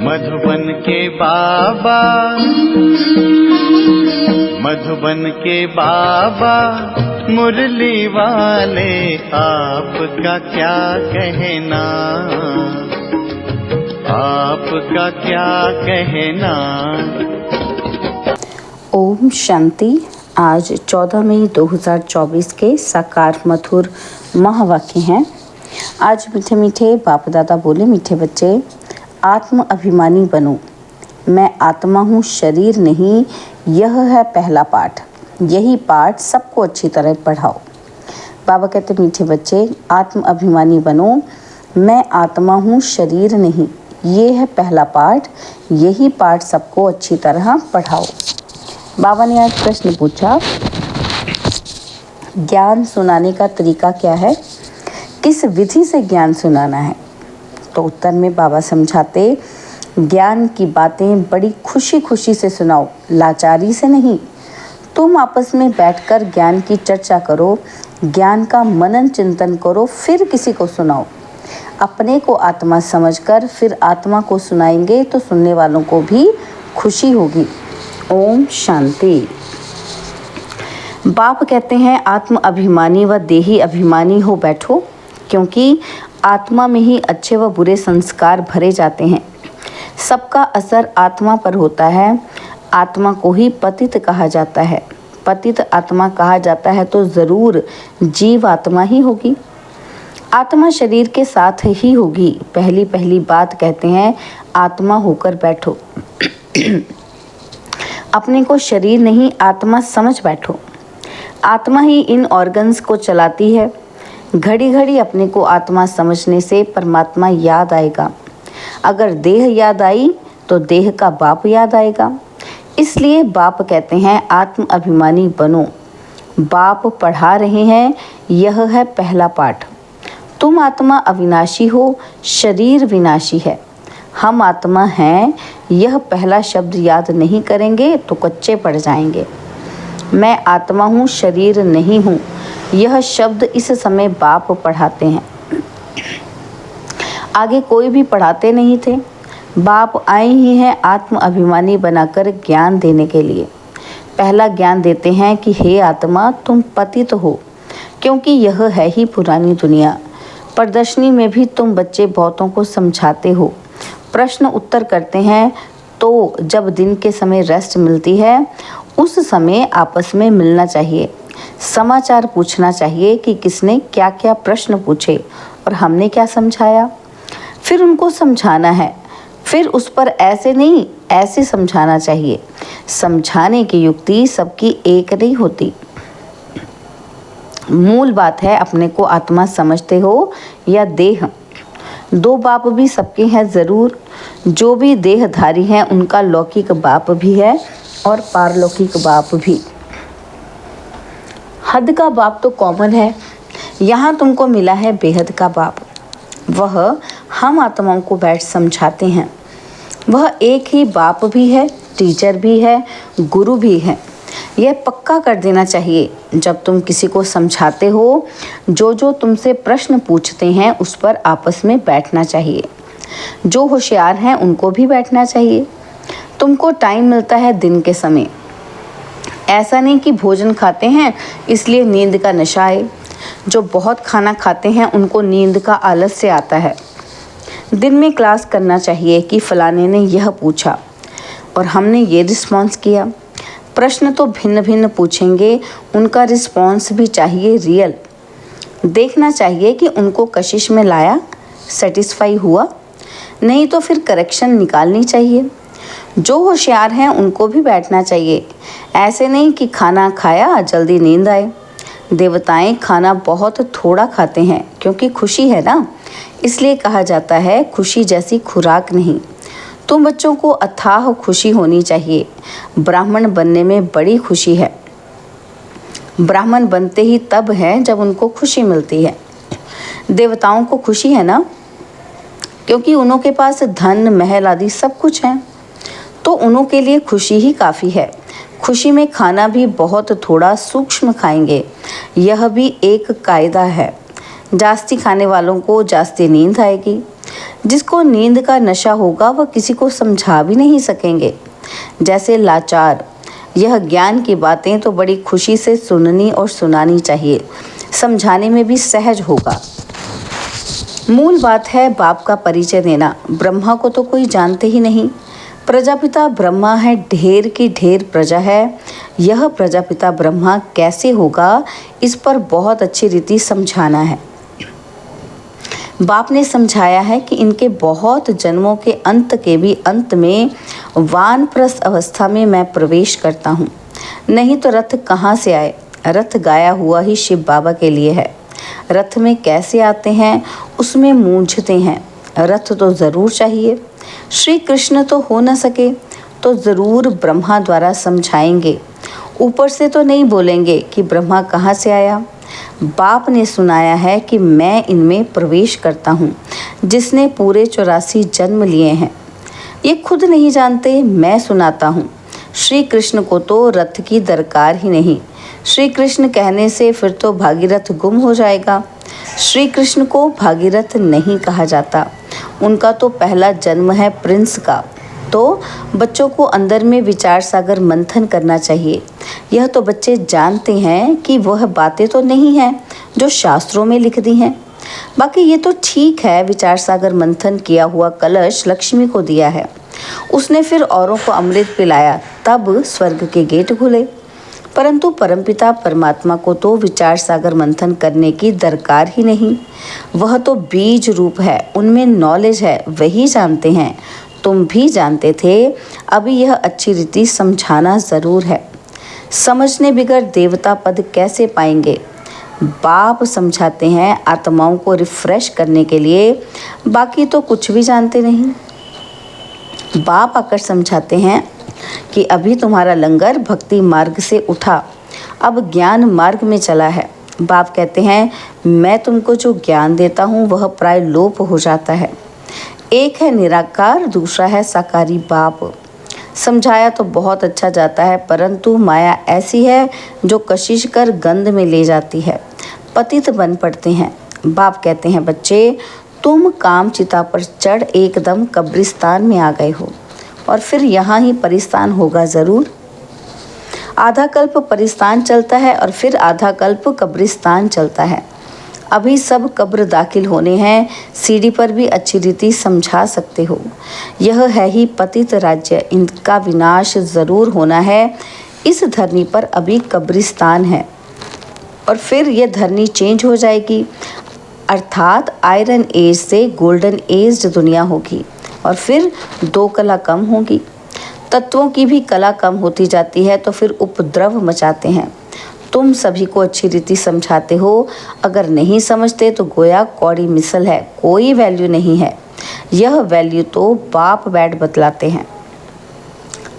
मधुबन के बाबा, मधुबन के बाबा मुरली वाले, आपका क्या कहना, आपका क्या कहना। ओम शांति। आज 14 मई 2024 के साकार मधुर महावाक्य हैं। आज मीठे मीठे बाप दादा बोले, मीठे बच्चे आत्म अभिमानी बनो। मैं आत्मा हूँ, शरीर नहीं। यह है पहला पाठ। यही पाठ सबको अच्छी तरह पढ़ाओ। बाबा कहते, मीठे बच्चे आत्म अभिमानी बनो। मैं आत्मा हूँ, शरीर नहीं। ये है पहला पाठ। यही पाठ सबको अच्छी तरह पढ़ाओ। बाबा ने आज प्रश्न पूछा, ज्ञान सुनाने का तरीका क्या है, किस विधि से ज्ञान सुनाना है। तो उत्तर में बाबा समझाते, ज्ञान की बातें बड़ी खुशी खुशी से सुनाओ, लाचारी से नहीं। तुम आपस में बैठकर ज्ञान की चर्चा करो, ज्ञान का मनन चिंतन करो, फिर किसी को सुनाओ। अपने को आत्मा समझकर फिर आत्मा को सुनाएंगे तो सुनने वालों को भी खुशी होगी। ओम शांति। बाप कहते हैं, आत्म अभिमानी व देही अभिमानी हो बैठो, क्योंकि आत्मा में ही अच्छे व बुरे संस्कार भरे जाते हैं। सबका असर आत्मा पर होता है। आत्मा को ही पतित कहा जाता है। पतित आत्मा कहा जाता है तो ज़रूर जीव आत्मा ही होगी। आत्मा शरीर के साथ ही होगी। पहली पहली बात कहते हैं, आत्मा होकर बैठो। अपने को शरीर नहीं, आत्मा समझ बैठो। आत्मा ही इन ऑर्गन्स को चलाती है। घड़ी घड़ी अपने को आत्मा समझने से परमात्मा याद आएगा। अगर देह याद आई तो देह का बाप याद आएगा। इसलिए बाप कहते हैं, आत्म अभिमानी बनो। बाप पढ़ा रहे हैं, यह है पहला पाठ। तुम आत्मा अविनाशी हो, शरीर विनाशी है। हम आत्मा हैं, यह पहला शब्द याद नहीं करेंगे तो कच्चे पड़ जाएंगे। मैं आत्मा हूँ, शरीर नहीं हूँ, यह शब्द इस समय बाप पढ़ाते हैं। आगे कोई भी पढ़ाते नहीं थे। बाप आए ही हैं आत्म अभिमानी बनाकर ज्ञान देने के लिए। पहला ज्ञान देते हैं कि हे आत्मा, तुम पतित हो, क्योंकि यह है ही पुरानी दुनिया। प्रदर्शनी में भी तुम बच्चे बहुतों को समझाते हो, प्रश्न उत्तर करते हैं। तो जब दिन के समय रेस्ट मिलती है, उस समय आपस में मिलना चाहिए, समाचार पूछना चाहिए कि किसने क्या क्या प्रश्न पूछे और हमने क्या समझाया। फिर उनको समझाना है। फिर उस पर ऐसे नहीं, ऐसे समझाना चाहिए। समझाने की युक्ति सबकी एक नहीं होती। मूल बात है, अपने को आत्मा समझते हो या देह। दो बाप भी सबके हैं ज़रूर। जो भी देहधारी हैं उनका लौकिक बाप भी है और पारलौकिक बाप भी। हद का बाप तो कॉमन है। यहाँ तुमको मिला है बेहद का बाप। वह हम आत्माओं को बैठ समझाते हैं। वह एक ही बाप भी है, टीचर भी है, गुरु भी है। यह पक्का कर देना चाहिए। जब तुम किसी को समझाते हो, जो तुमसे प्रश्न पूछते हैं उस पर आपस में बैठना चाहिए। जो होशियार हैं उनको भी बैठना चाहिए। तुमको टाइम मिलता है दिन के समय। ऐसा नहीं कि भोजन खाते हैं इसलिए नींद का नशा आए। जो बहुत खाना खाते हैं उनको नींद का आलस्य आता है। दिन में क्लास करना चाहिए कि फलाने ने यह पूछा और हमने ये रिस्पॉन्स किया। प्रश्न तो भिन्न भिन्न पूछेंगे, उनका रिस्पॉन्स भी चाहिए रियल। देखना चाहिए कि उनको कशिश में लाया, सेटिस्फाई हुआ, नहीं तो फिर करेक्शन निकालनी चाहिए। जो होशियार हैं उनको भी बैठना चाहिए। ऐसे नहीं कि खाना खाया जल्दी नींद आए। देवताएं खाना बहुत थोड़ा खाते हैं क्योंकि खुशी है ना, इसलिए कहा जाता है खुशी जैसी खुराक नहीं। तुम बच्चों को अथाह खुशी होनी चाहिए। ब्राह्मण बनने में बड़ी खुशी है। ब्राह्मण बनते ही तब है जब उनको खुशी मिलती है। देवताओं को खुशी है ना, क्योंकि उन्हों के पास धन महल आदि सब कुछ है, तो उन्हों के लिए खुशी ही काफ़ी है। खुशी में खाना भी बहुत थोड़ा सूक्ष्म खाएंगे, यह भी एक कायदा है। जास्ती खाने वालों को जास्ती नींद आएगी। जिसको नींद का नशा होगा वह किसी को समझा भी नहीं सकेंगे। जैसे लाचार, यह ज्ञान की बातें तो बड़ी खुशी से सुननी और सुनानी चाहिए, समझाने में भी सहज होगा। मूल बात है बाप का परिचय देना। ब्रह्मा को तो कोई जानते ही नहीं। प्रजापिता ब्रह्मा है, ढेर की ढेर प्रजा है। यह प्रजापिता ब्रह्मा कैसे होगा, इस पर बहुत अच्छी रीति समझाना है। बाप ने समझाया है कि इनके बहुत जन्मों के अंत के भी अंत में वानप्रस्थ अवस्था में मैं प्रवेश करता हूँ, नहीं तो रथ कहाँ से आए। रथ गाया हुआ ही शिव बाबा के लिए है। रथ में कैसे आते हैं उसमें मूंझते हैं। रथ तो ज़रूर चाहिए। श्री कृष्ण तो हो न सके तो ज़रूर ब्रह्मा द्वारा समझाएंगे। ऊपर से तो नहीं बोलेंगे कि ब्रह्मा कहाँ से आया। बाप ने सुनाया है कि मैं इनमें प्रवेश करता हूँ, जिसने पूरे 84 जन्म लिए हैं। ये खुद नहीं जानते, मैं सुनाता हूँ। श्री कृष्ण को तो रथ की दरकार ही नहीं। श्री कृष्ण कहने से फिर तो भागीरथ गुम हो जाएगा। श्री कृष्ण को भागीरथ नहीं कहा जाता। उनका तो पहला जन्म है प्रिंस का। तो बच्चों को अंदर में विचार सागर मंथन करना चाहिए। यह तो बच्चे जानते हैं कि वह बातें तो नहीं हैं जो शास्त्रों में लिख दी हैं। बाकी ये तो ठीक है, विचार सागर मंथन किया हुआ कलश लक्ष्मी को दिया है, उसने फिर औरों को अमृत पिलाया, तब स्वर्ग के गेट खुले। परंतु परमपिता परमात्मा को तो विचार सागर मंथन करने की दरकार ही नहीं। वह तो बीज रूप है, उनमें नॉलेज है, वही जानते हैं। तुम भी जानते थे, अभी यह अच्छी रीति समझाना ज़रूर है। समझने बिगर देवता पद कैसे पाएंगे। बाप समझाते हैं आत्माओं को रिफ्रेश करने के लिए, बाकी तो कुछ भी जानते नहीं। बाप आकर समझाते हैं कि अभी तुम्हारा लंगर भक्ति मार्ग से उठा, अब ज्ञान मार्ग में चला है। बाप कहते हैं मैं तुमको जो ज्ञान देता हूँ वह प्राय लोप हो जाता है। एक है निराकार, दूसरा है साकारी बाप। समझाया तो बहुत अच्छा जाता है, परंतु माया ऐसी है जो कशिश कर गंध में ले जाती है, पतित बन पड़ते हैं। बाप कहते हैं बच्चे, तुम काम चिता पर चढ़ एकदम कब्रिस्तान में आ गए हो, और फिर यहाँ ही परिस्तान होगा ज़रूर। आधा कल्प परिस्तान चलता है और फिर आधा कल्प कब्रिस्तान चलता है। अभी सब कब्र दाखिल होने हैं, सीढ़ी पर भी अच्छी रीति समझा सकते हो। यह है ही पतित राज्य, इनका विनाश ज़रूर होना है। इस धरनी पर अभी कब्रिस्तान है और फिर यह धरनी चेंज हो जाएगी, अर्थात आयरन एज से गोल्डन एज दुनिया होगी, और फिर दो कला कम होगी। तत्वों की भी कला कम होती जाती है तो फिर उपद्रव मचाते हैं। तुम सभी को अच्छी रीति समझाते हो, अगर नहीं समझते तो गोया कौड़ी मिसल है, कोई वैल्यू नहीं है। यह वैल्यू तो बाप बैठ बतलाते हैं।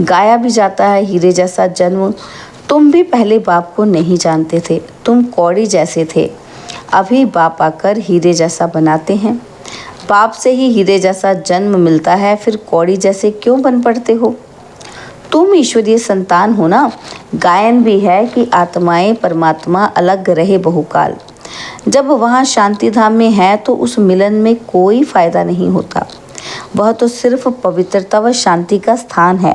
गाया भी जाता है हीरे जैसा जन्म। तुम भी पहले बाप को नहीं जानते थे, तुम कौड़ी जैसे थे। अभी बाप आकर हीरे जैसा बनाते हैं। बाप से ही हीरे जैसा जन्म मिलता है, फिर कौड़ी जैसे क्यों बन पड़ते हो। तुम ईश्वरीय संतान हो ना। गायन भी है कि आत्माएं परमात्मा अलग रहे बहुकाल। जब वहाँ शांति धाम में है तो उस मिलन में कोई फायदा नहीं होता। वह तो सिर्फ पवित्रता व शांति का स्थान है।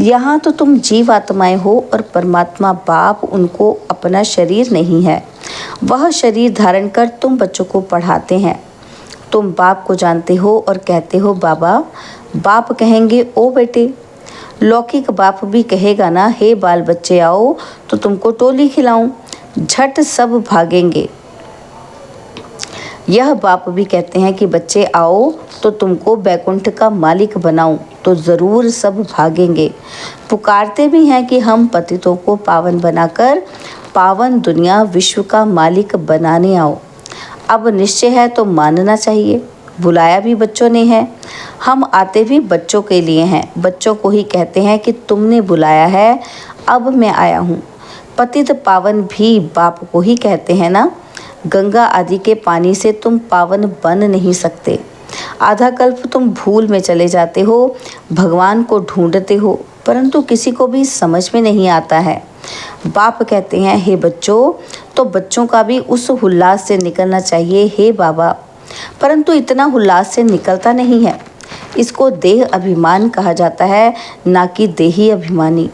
यहाँ तो तुम जीव आत्माएं हो और परमात्मा बाप उनको अपना शरीर नहीं है। वह शरीर धारण कर तुम बच्चों को पढ़ाते हैं। तुम बाप को जानते हो और कहते हो बाबा। बाप कहेंगे ओ बेटे। लौकिक बाप भी कहेगा ना, हे बाल बच्चे आओ तो तुमको टोली खिलाऊं, झट सब भागेंगे। यह बाप भी कहते हैं कि बच्चे आओ तो तुमको बैकुंठ का मालिक बनाऊं, तो ज़रूर सब भागेंगे। पुकारते भी हैं कि हम पतितों को पावन बनाकर पावन दुनिया विश्व का मालिक बनाने आओ। अब निश्चय है तो मानना चाहिए। बुलाया भी बच्चों ने है, हम आते भी बच्चों के लिए हैं। बच्चों को ही कहते हैं कि तुमने बुलाया है, अब मैं आया हूँ। पतित पावन भी बाप को ही कहते हैं ना। गंगा आदि के पानी से तुम पावन बन नहीं सकते। आधा कल्प तुम भूल में चले जाते हो, भगवान को ढूंढते हो, परंतु किसी को भी समझ में नहीं आता है। बाप कहते हैं हे बच्चों, तो बच्चों का भी उस उल्लास से निकलना चाहिए। हे बाबा, परंतु इतना उल्लास से निकलता नहीं है। इसको देह अभिमान कहा जाता है, ना कि देही अभिमानी।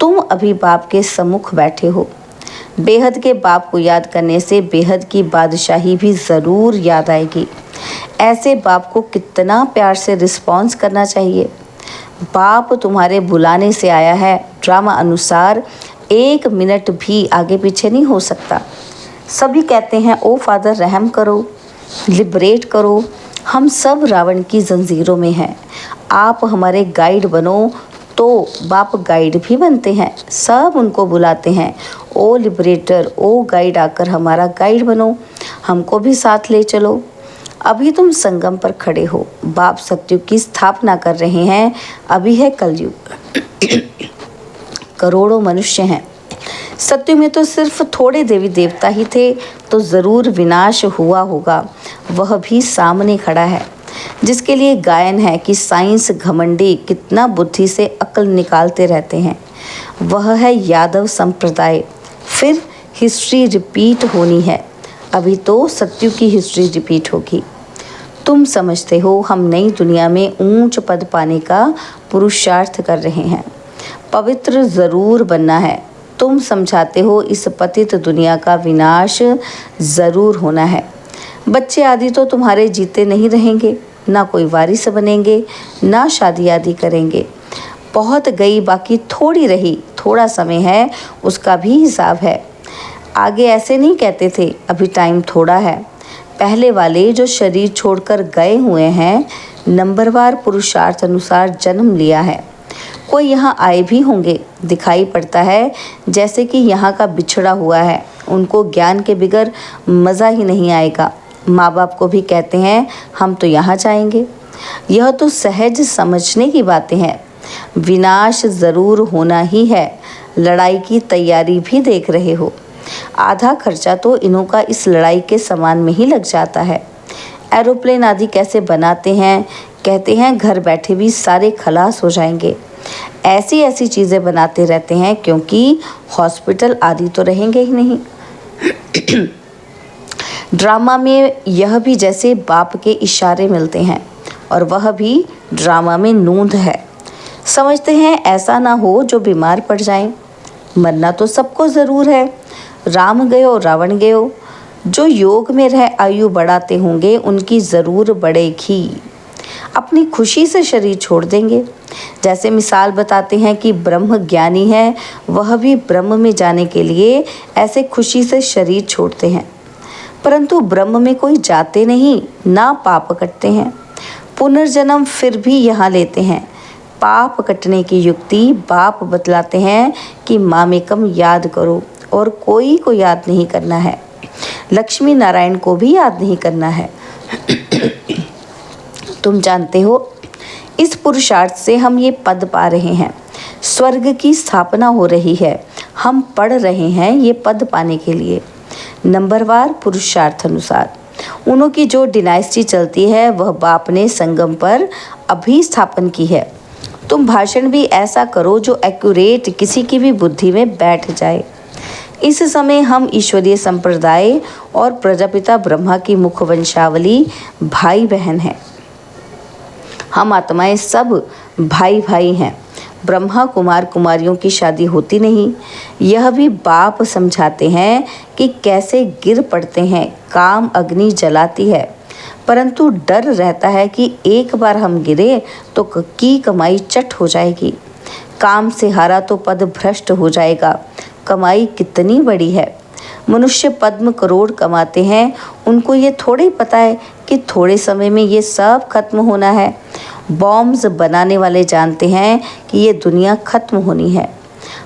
तुम अभी बाप के सम्मुख बैठे हो। बेहद के बाप को याद करने से बेहद की बादशाही भी ज़रूर याद आएगी। ऐसे बाप को कितना प्यार से रिस्पॉन्स करना चाहिए। बाप तुम्हारे बुलाने से आया है। ड्रामा अनुसार 1 मिनट भी आगे पीछे नहीं हो सकता। सभी कहते हैं ओ फादर रहम करो, लिबरेट करो। हम सब रावण की जंजीरों में हैं। आप हमारे गाइड बनो, तो बाप गाइड भी बनते हैं। सब उनको बुलाते हैं, ओ लिबरेटर, ओ गाइड, आकर हमारा गाइड बनो, हमको भी साथ ले चलो। अभी तुम संगम पर खड़े हो। बाप सत्युग की स्थापना कर रहे हैं। अभी है कलयुग। करोड़ों मनुष्य हैं। सत्युग में तो सिर्फ थोड़े देवी देवता ही थे, तो ज़रूर विनाश हुआ होगा। वह भी सामने खड़ा है, जिसके लिए गायन है कि साइंस घमंडी कितना बुद्धि से अक्ल निकालते रहते हैं। वह है यादव संप्रदाय। फिर हिस्ट्री रिपीट होनी है। अभी तो सत्युग की हिस्ट्री रिपीट होगी। तुम समझते हो हम नई दुनिया में ऊंच पद पाने का पुरुषार्थ कर रहे हैं। पवित्र ज़रूर बनना है। तुम समझाते हो इस पतित दुनिया का विनाश ज़रूर होना है। बच्चे आदि तो तुम्हारे जीते नहीं रहेंगे, ना कोई वारिस बनेंगे, ना शादी आदि करेंगे। बहुत गई, बाकी थोड़ी रही। थोड़ा समय है, उसका भी हिसाब है। आगे ऐसे नहीं कहते थे, अभी टाइम थोड़ा है। पहले वाले जो शरीर छोड़कर गए हुए हैं, नंबरवार पुरुषार्थ अनुसार जन्म लिया है। कोई यहाँ आए भी होंगे। दिखाई पड़ता है जैसे कि यहाँ का बिछड़ा हुआ है। उनको ज्ञान के बिगर मज़ा ही नहीं आएगा। माँ बाप को भी कहते हैं हम तो यहाँ जाएंगे। यह तो सहज समझने की बातें हैं। विनाश ज़रूर होना ही है। लड़ाई की तैयारी भी देख रहे हो। आधा खर्चा तो इन्हों का इस लड़ाई के सामान में ही लग जाता है। एरोप्लेन आदि कैसे बनाते हैं, कहते हैं घर बैठे भी सारे खलास हो जाएंगे। ऐसी ऐसी चीज़ें बनाते रहते हैं, क्योंकि हॉस्पिटल आदि तो रहेंगे ही नहीं। ड्रामा में यह भी जैसे बाप के इशारे मिलते हैं, और वह भी ड्रामा में नूंद है। समझते हैं ऐसा ना हो जो बीमार पड़ जाएं। मरना तो सबको ज़रूर है। राम गयो रावण गयो। जो योग में रह आयु बढ़ाते होंगे उनकी ज़रूर बढ़ेगी। अपनी खुशी से शरीर छोड़ देंगे। जैसे मिसाल बताते हैं कि ब्रह्म ज्ञानी है, वह भी ब्रह्म में जाने के लिए ऐसे खुशी से शरीर छोड़ते हैं। परंतु ब्रह्म में कोई जाते नहीं, ना पाप कटते हैं। पुनर्जन्म फिर भी यहाँ लेते हैं। पाप कटने की युक्ति बाप बतलाते हैं कि मामेकम याद करो, और कोई को याद नहीं करना है। लक्ष्मी नारायण को भी याद नहीं करना है। तुम जानते हो इस पुरुषार्थ से हम ये पद पा रहे हैं। स्वर्ग की स्थापना हो रही है। हम पढ़ रहे हैं ये पद पाने के लिए। नंबरवार पुरुषार्थ अनुसार उन्हों की जो डिनाइस्टी चलती है, वह बाप ने संगम पर अभी स्थापन की है। तुम भाषण भी ऐसा करो जो एक्यूरेट किसी की भी बुद्धि में बैठ जाए। इस समय हम ईश्वरीय संप्रदाय और प्रजापिता ब्रह्मा की मुखवंशावली भाई बहन हैं। हम आत्माएं सब भाई भाई हैं। ब्रह्मा कुमार कुमारियों की शादी होती नहीं। यह भी बाप समझाते हैं कि कैसे गिर पड़ते हैं। काम अग्नि जलाती है, परंतु डर रहता है कि एक बार हम गिरे तो की कमाई चट हो जाएगी। काम से हारा तो पद भ्रष्ट हो जाएगा। कमाई कितनी बड़ी है। मनुष्य पद्म करोड़ कमाते हैं, उनको ये थोड़े ही पता है कि थोड़े समय में ये सब खत्म होना है। बॉम्ब्स बनाने वाले जानते हैं कि ये दुनिया खत्म होनी है।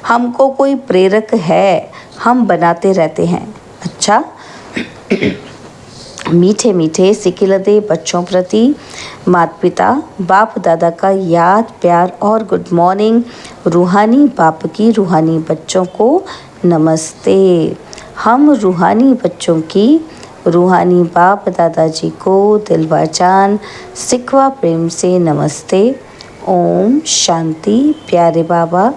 हमको कोई प्रेरक है, हम बनाते रहते हैं। अच्छा, मीठे मीठे सिकिलदे बच्चों प्रति माता पिता बाप दादा का याद प्यार और गुड मॉर्निंग। रूहानी बाप की रूहानी बच्चों को नमस्ते। हम रूहानी बच्चों की रूहानी बाप दादाजी को दिलवा जान सिखवा प्रेम से नमस्ते। ओम शांति। प्यारे बाबा,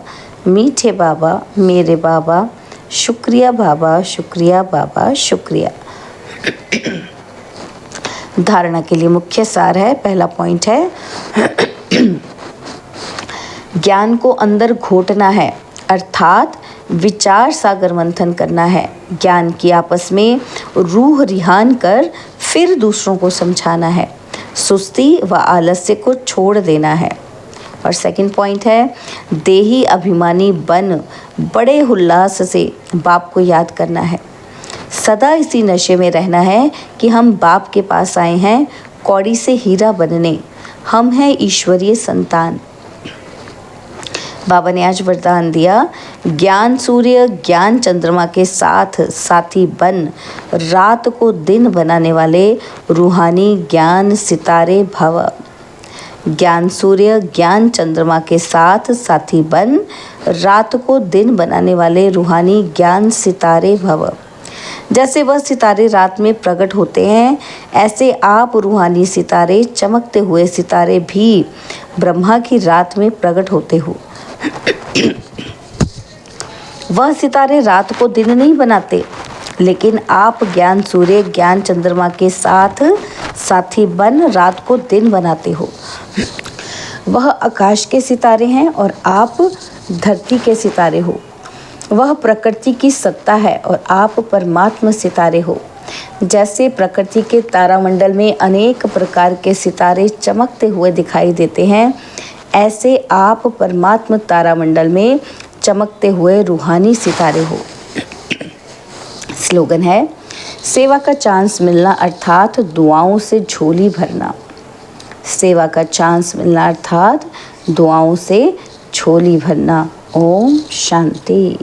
मीठे बाबा, मेरे बाबा, शुक्रिया बाबा, शुक्रिया बाबा, शुक्रिया। धारणा के लिए मुख्य सार है, पहला पॉइंट है ज्ञान को अंदर घोटना है, अर्थात विचार सागर मंथन करना है। ज्ञान की आपस में रूह रिहान कर फिर दूसरों को समझाना है। सुस्ती व आलस्य को छोड़ देना है। और सेकंड पॉइंट है देही अभिमानी बन बड़े उल्लास से बाप को याद करना है। सदा इसी नशे में रहना है कि हम बाप के पास आए हैं कौड़ी से हीरा बनने, हम हैं ईश्वरीय संतान। बाबा ने आज वरदान दिया, ज्ञान सूर्य ज्ञान चंद्रमा के साथ साथी बन रात को दिन बनाने वाले रूहानी ज्ञान सितारे भव। ज्ञान सूर्य ज्ञान चंद्रमा के साथ साथी बन रात को दिन बनाने वाले रूहानी ज्ञान सितारे भव। जैसे वह सितारे रात में प्रकट होते हैं, ऐसे आप रूहानी सितारे चमकते हुए सितारे भी ब्रह्मा की रात में प्रकट होते हो। वह सितारे रात को दिन नहीं बनाते, लेकिन आप ज्ञान सूर्य ज्ञान चंद्रमा के साथ साथी बन रात को दिन बनाते हो। वह आकाश के सितारे हैं और आप धरती के सितारे हो। वह प्रकृति की सत्ता है और आप परमात्मा सितारे हो। जैसे प्रकृति के तारामंडल में अनेक प्रकार के सितारे चमकते हुए दिखाई देते हैं, ऐसे आप परमात्मा तारामंडल में चमकते हुए रूहानी सितारे हो। स्लोगन है, सेवा का चांस मिलना अर्थात दुआओं से झोली भरना। सेवा का चांस मिलना अर्थात दुआओं से झोली भरना। ओम शांति।